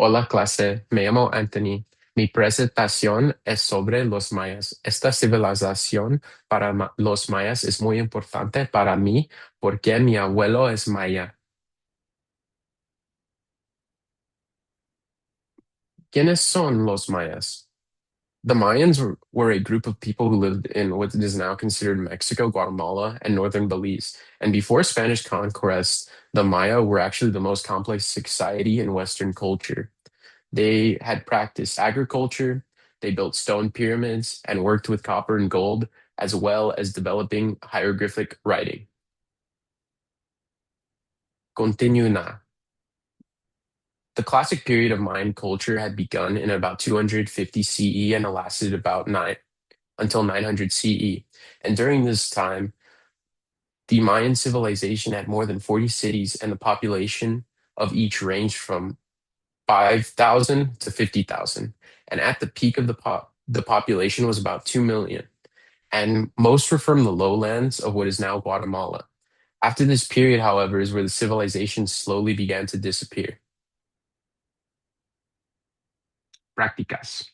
Hola clase, me llamo Anthony. Mi presentación es sobre los mayas. Esta civilización para los mayas es muy importante para mí porque mi abuelo es maya. ¿Quiénes son los mayas? The Mayans were a group of people who lived in what is now considered Mexico, Guatemala, and northern Belize. And before Spanish conquest, the Maya were actually the most complex society in Western culture. They had practiced agriculture, they built stone pyramids, and worked with copper and gold, as well as developing hieroglyphic writing. Continue na. The classic period of Mayan culture had begun in about 250 CE and lasted about 900 CE. And during this time, the Mayan civilization had more than 40 cities, and the population of each ranged from 5,000 to 50,000. And at the peak of the population was about 2 million. And most were from the lowlands of what is now Guatemala. After this period, however, is where the civilization slowly began to disappear. Prácticas.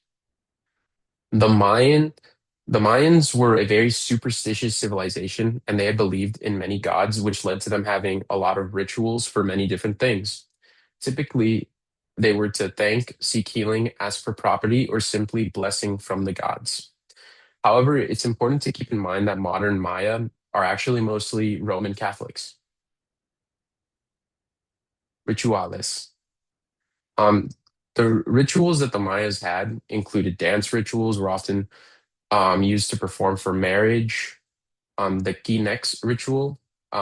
The Mayan, the Mayans were a very superstitious civilization, and they had believed in many gods, which led to them having a lot of rituals for many different things. Typically, they were to thank, seek healing, ask for property, or simply blessing from the gods. However, it's important to keep in mind that modern Maya are actually mostly Roman Catholics. Rituales. Um, the rituals that the Mayas had included dance rituals, were often used to perform for marriage. The Kinex ritual.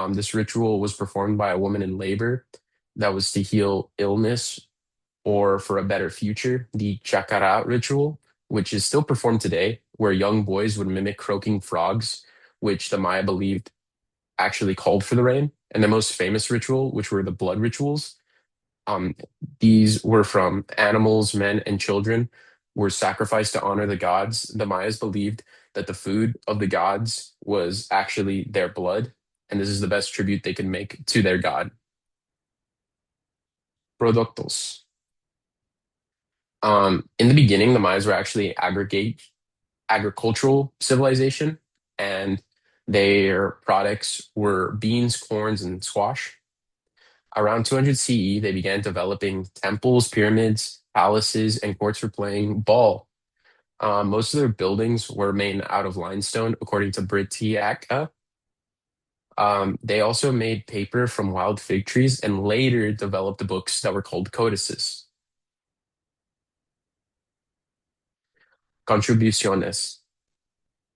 This ritual was performed by a woman in labor that was to heal illness or for a better future. The Chacara ritual, which is still performed today, where young boys would mimic croaking frogs, which the Maya believed actually called for the rain. And the most famous ritual, which were the blood rituals. Um, these were from animals, men, and children were sacrificed to honor the gods. The Mayas believed that the food of the gods was actually their blood, and this is the best tribute they could make to their god. Productos. In the beginning, the Mayas were actually aggregate agricultural civilization, and their products were beans, corns, and squash. Around 200 CE, they began developing temples, pyramids, palaces, and courts for playing ball. Most of their buildings were made out of limestone, according to Britiaca. They also made paper from wild fig trees and later developed books that were called codices. Contribuciones.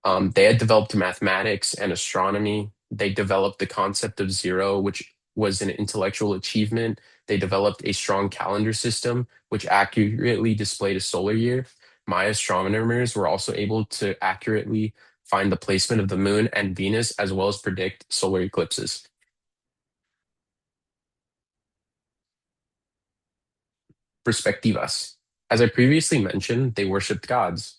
They had developed mathematics and astronomy. They developed the concept of zero, which was an intellectual achievement. They developed a strong calendar system, which accurately displayed a solar year. Maya astronomers were also able to accurately find the placement of the moon and Venus, as well as predict solar eclipses. Perspectivas. As I previously mentioned, they worshipped gods,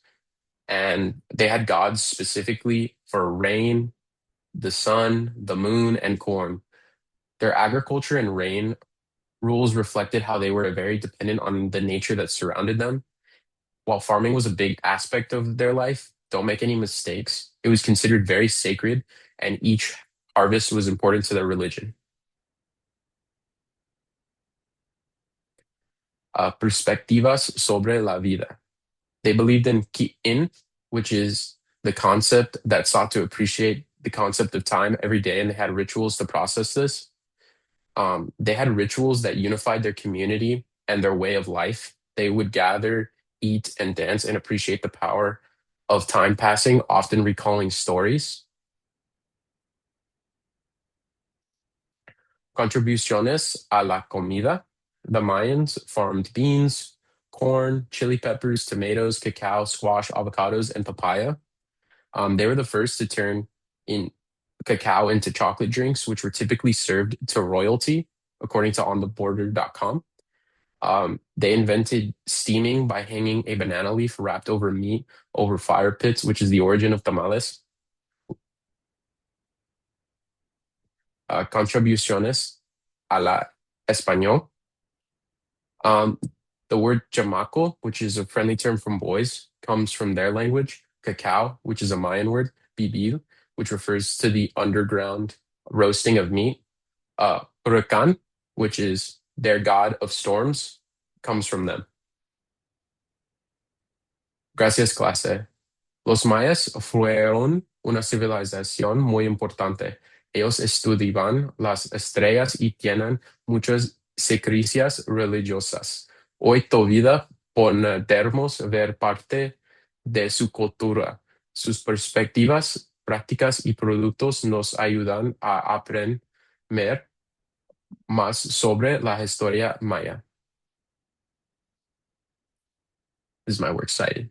and they had gods specifically for rain, the sun, the moon, and corn. Their agriculture and rain rules reflected how they were very dependent on the nature that surrounded them. While farming was a big aspect of their life, don't make any mistakes, it was considered very sacred, and each harvest was important to their religion. Perspectivas sobre la vida. They believed in Ki'in, which is the concept that sought to appreciate the concept of time every day, and they had rituals to process this. They had rituals that unified their community and their way of life. They would gather, eat, and dance and appreciate the power of time passing, often recalling stories. Contribuciones a la comida. The Mayans farmed beans, corn, chili peppers, tomatoes, cacao, squash, avocados, and papaya. They were the first to turn in cacao into chocolate drinks, which were typically served to royalty, according to ontheborder.com. They invented steaming by hanging a banana leaf wrapped over meat over fire pits, which is the origin of tamales. Contribuciones a la español. Um, The word chamaco, which is a friendly term from boys, comes from their language. Cacao, which is a Mayan word. Pibil, which refers to the underground roasting of meat. Huracan, which is their god of storms, comes from them. Gracias, clase. Los mayas fueron una civilización muy importante. Ellos estudiaban las estrellas y tienen muchas creencias religiosas. Hoy todavía podemos ver parte de su cultura. Sus perspectivas, prácticas y productos nos ayudan a aprender más sobre la historia maya. This is my works cited.